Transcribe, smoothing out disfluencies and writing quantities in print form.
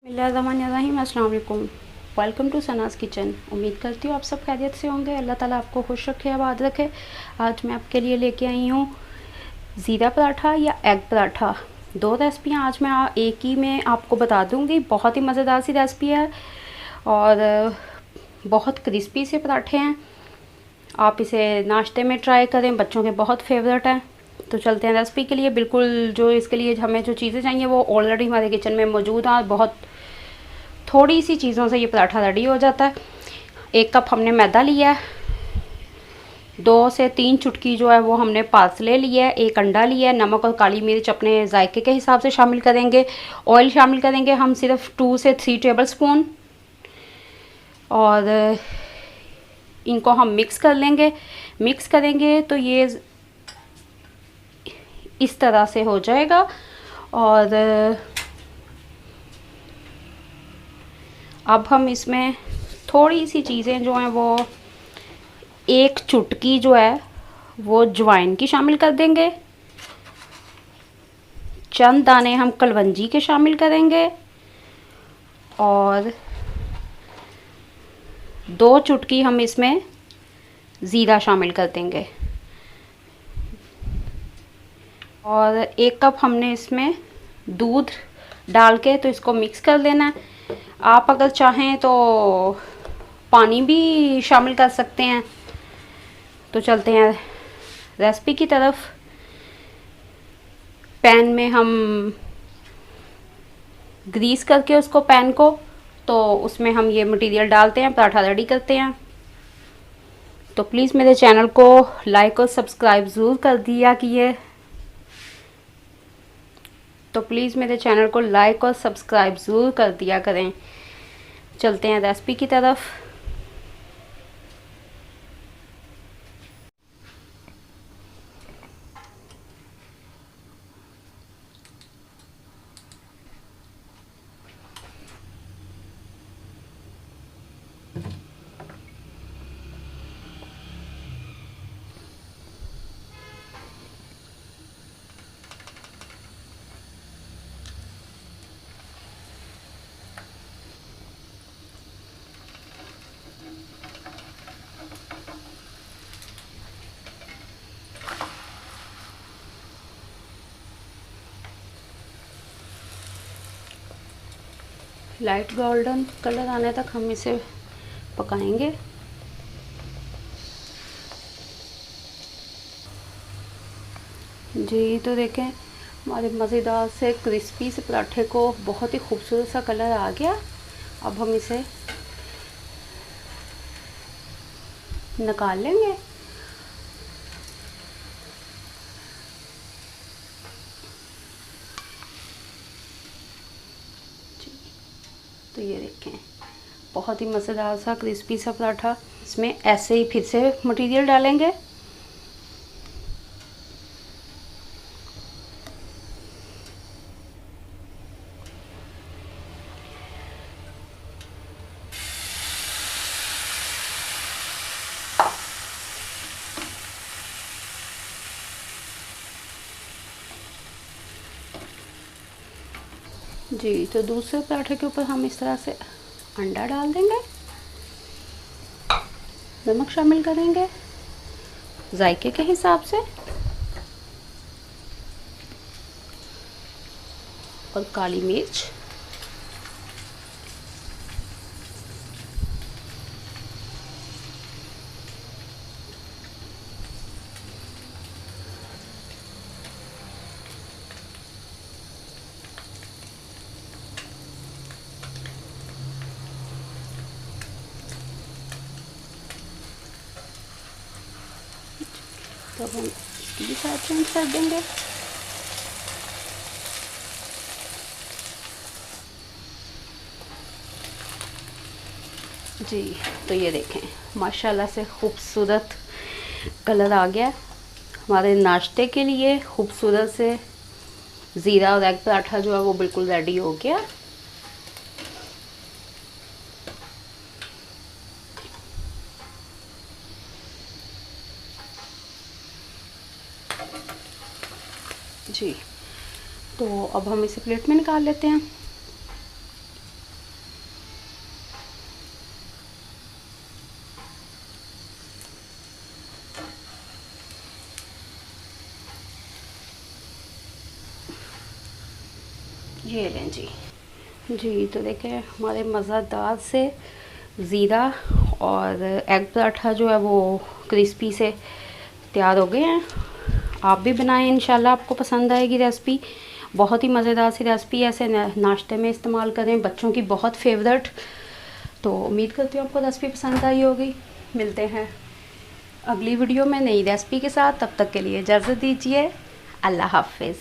बिस्मिल्लाहिर्रहमानिर्रहीम। अस्सलाम वालेकुम। Welcome to Sana's kitchen. उम्मीद करती हूँ आप सब खैरियत से होंगे। अल्लाह ताला आपको खुश रखे, आबाद रखे। आज मैं आपके लिए लेके आई हूँ ज़ीरा पराठा या एग पराठा। दो रेसिपियाँ आज मैं एक ही में आपको बता दूँगी। बहुत ही मज़ेदार सी रेसिपी है और बहुत क्रिस्पी से पराठे हैं। आप इसे नाश्ते में ट्राई करें, बच्चों के बहुत फेवरेट हैं। तो चलते हैं रेसिपी के लिए। बिल्कुल जो इसके लिए हमें जो चीज़ें चाहिए वो ऑलरेडी हमारे किचन में मौजूद हैं। बहुत थोड़ी सी चीज़ों से ये पराठा रेडी हो जाता है। 1 कप हमने मैदा लिया है, 2 से 3 चुटकी जो है वो हमने पार्सले लिया है, 1 अंडा लिया है, नमक और काली मिर्च अपने जायके के हिसाब से शामिल करेंगे। ऑयल शामिल करेंगे हम सिर्फ 2 से 3 टेबल स्पून और इनको हम मिक्स कर लेंगे। मिक्स करेंगे तो ये इस तरह से हो जाएगा। और अब हम इसमें थोड़ी सी चीज़ें जो हैं वो 1 चुटकी जो है वो अजवाइन की शामिल कर देंगे। चंद दाने हम कलवंजी के शामिल करेंगे और 2 चुटकी हम इसमें ज़ीरा शामिल कर देंगे और 1 कप हमने इसमें दूध डाल के तो इसको मिक्स कर लेना है। आप अगर चाहें तो पानी भी शामिल कर सकते हैं। तो चलते हैं रेसिपी की तरफ। पैन में हम ग्रीस करके उसको पैन को तो उसमें हम ये मटेरियल डालते हैं, पराठा रेडी करते हैं। तो प्लीज़ मेरे चैनल को लाइक और सब्सक्राइब ज़रूर कर दिया कीजिए। तो प्लीज़ मेरे चैनल को लाइक और सब्सक्राइब ज़रूर कर दिया करें। चलते हैं रेसिपी की तरफ। लाइट गोल्डन कलर आने तक हम इसे पकाएंगे। जी तो देखें हमारे मज़ेदार से क्रिस्पी से पराठे को बहुत ही खूबसूरत सा कलर आ गया। अब हम इसे निकाल लेंगे। तो ये देखें बहुत ही मज़ेदार सा क्रिस्पी सा पराठा। इसमें ऐसे ही फिर से मटेरियल डालेंगे। जी तो दूसरे पराठे के ऊपर हम इस तरह से अंडा डाल देंगे, नमक शामिल करेंगे जायके के हिसाब से और काली मिर्च। तो हम इसकी भी साइड चेंज कर देंगे। जी तो ये देखें माशाल्लाह से खूबसूरत कलर आ गया। हमारे नाश्ते के लिए खूबसूरत से ज़ीरा और एग पराठा जो है वो बिल्कुल रेडी हो गया। जी तो अब हम इसे प्लेट में निकाल लेते हैं। ये लें जी। जी तो देखें हमारे मज़ेदार से ज़ीरा और एग पराठा जो है वो क्रिस्पी से तैयार हो गए हैं। आप भी बनाएं, इंशाल्लाह आपको पसंद आएगी रेसिपी। बहुत ही मज़ेदार सी रेसिपी है, ऐसे नाश्ते में इस्तेमाल करें, बच्चों की बहुत फेवरेट। तो उम्मीद करती हूँ आपको रेसिपी पसंद आई होगी। मिलते हैं अगली वीडियो में नई रेसिपी के साथ, तब तक के लिए इजाज़त दीजिए। अल्लाह हाफिज़।